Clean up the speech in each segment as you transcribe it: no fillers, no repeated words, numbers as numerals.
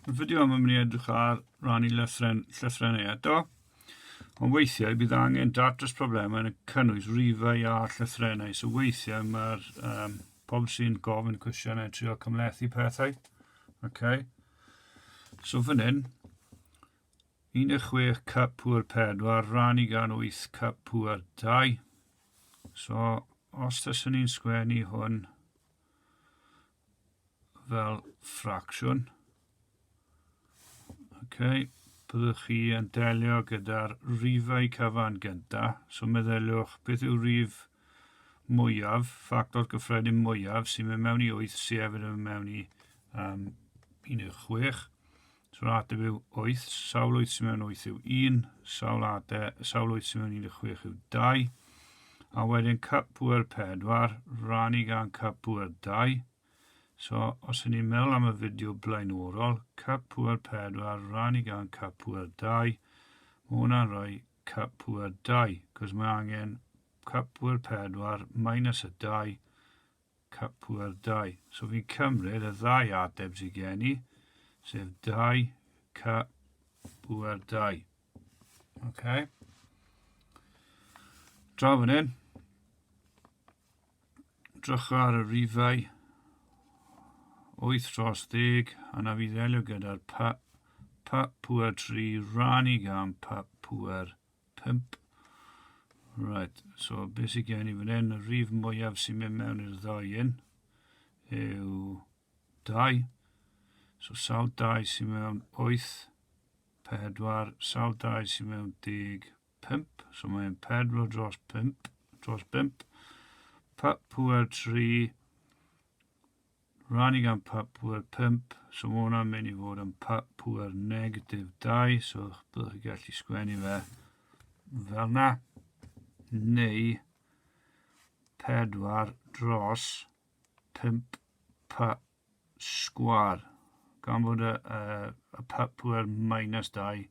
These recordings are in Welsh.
Y fideo yma mynd i edrych ar rannu llythrennau eto, ond weithiau bydd angen datrys problemau yn y cynnwys rhifau a llythrennau. So weithiau mae'r pobl sy'n gofyn cwestiynau trio cymlethu pethau. Okay. So fan hyn, 16 cup pŵr 4 rannu gan 8 cup pŵr 2. So os dysyn ni'n sgwennu hwn fel ffracsiwn, byddwch chi yn delio gyda'r rhifau cyfan gyda. So meddyliwch beth yw rhif mwyaf, ffactor gyffredin mwyaf sy'n mynd mewn i 8 sy'n hefyd yn mewn i 16. So ateb yw 8, sawl 8 sy'n mewn 8 yw 1, sawl 8 sy'n mewn 16 yw 2. A wedyn cup pŵr 4 rannu gan cup pŵr 2. So, os ni'n meddwl am y fideo blaenorol, cup pŵr 4 rannu gan cup pŵr 2, mae hwnna'n rhoi cup pŵr 2, cos mae angen cup pŵr 4 minus y 2, cup pŵr 2. So fi'n cymryd y ddau ateb sy'n gen i, sef 2 cup pŵr 2. Okay. Draw fan hyn. Drych ar y rhifau 8 dros 10, a na fi ddelio gyda'r pŵr 3 rannu gan pŵr 5. Right, so beth sy'n gen i fan hyn, y rhif mwyaf sy'n mynd mewn i'r ddau un yw 2. So sawl 2 sy'n mewn 8, 4, sawl 2 sy'n mewn 10, 5. So mae'n 4 dros 5. Pŵr 3 rannu gan pŵr 5, so mae hwnna'n mynd i fod yn pŵr negatif 2, so byddwch chi gallu sgwennu fe fel na, neu 4 dros 5 sgwar. Gan bod y pŵr minus 2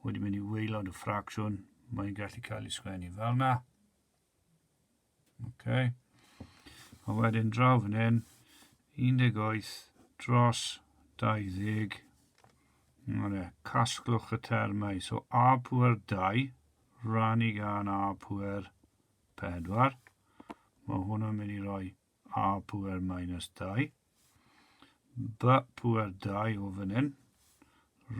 wedi mynd i waelod y ffracsiwn, mae'n gallu cael ei sgwennu fel na. Okay. A wedyn draw fan hyn, 18 dros 20, casglwch y termau. So a pŵr 2 rannu gan a pŵr 4. Mae hwnna'n mynd i roi a pŵr minus 2. B pŵr 2 o fan hyn,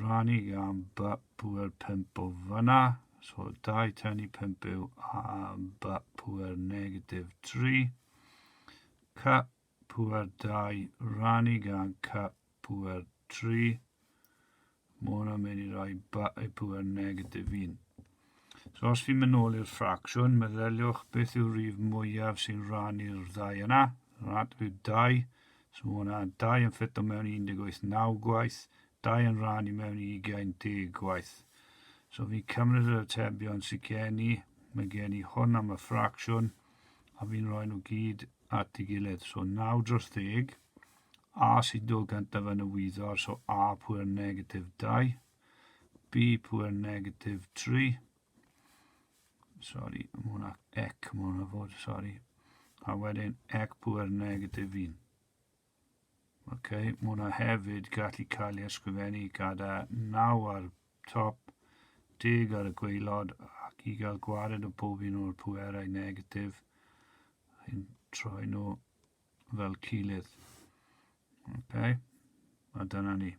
rannu gan b pŵr 5 o fyna. So 2 tynnu 5 yw a b pŵr negatif 3. C pŵr 2 rannu gan c pŵr 3. Mae hwnna'n mynd i roi b pŵr negatif 1. So os fi'n mynd nôl i'r ffracsiwn, meddyliwch beth yw'r rhif mwyaf sy'n rannu'r ddau yna. Ateb yw 2. So mae hwnna 2 yn ffito mewn i 18 gwaith, 2 yn rannu mewn i 20 gwaith. So fi'n cymryd yr atebion sy'n gen i, mae gen i hwn am y ffracsiwn, a fi'n rhoi nhw gyd at ei gilydd. So 9 dros 10, a sy'n dod gyntaf yn y wyddor, so a pŵr negatif 2, b pŵr negatif 3, sori, mae hwnna ec, mae hwnna fod, sori, a wedyn ec pŵr negatif 1. Okay, mae hwnna hefyd gallu cael ei ysgrifennu gyda 9 ar top, 10 ar y gwaelod, ac i gael gwared o bob un o'r bwerau negatif, chi'n troi nhw fel cilydd. Okay, a dyna ni.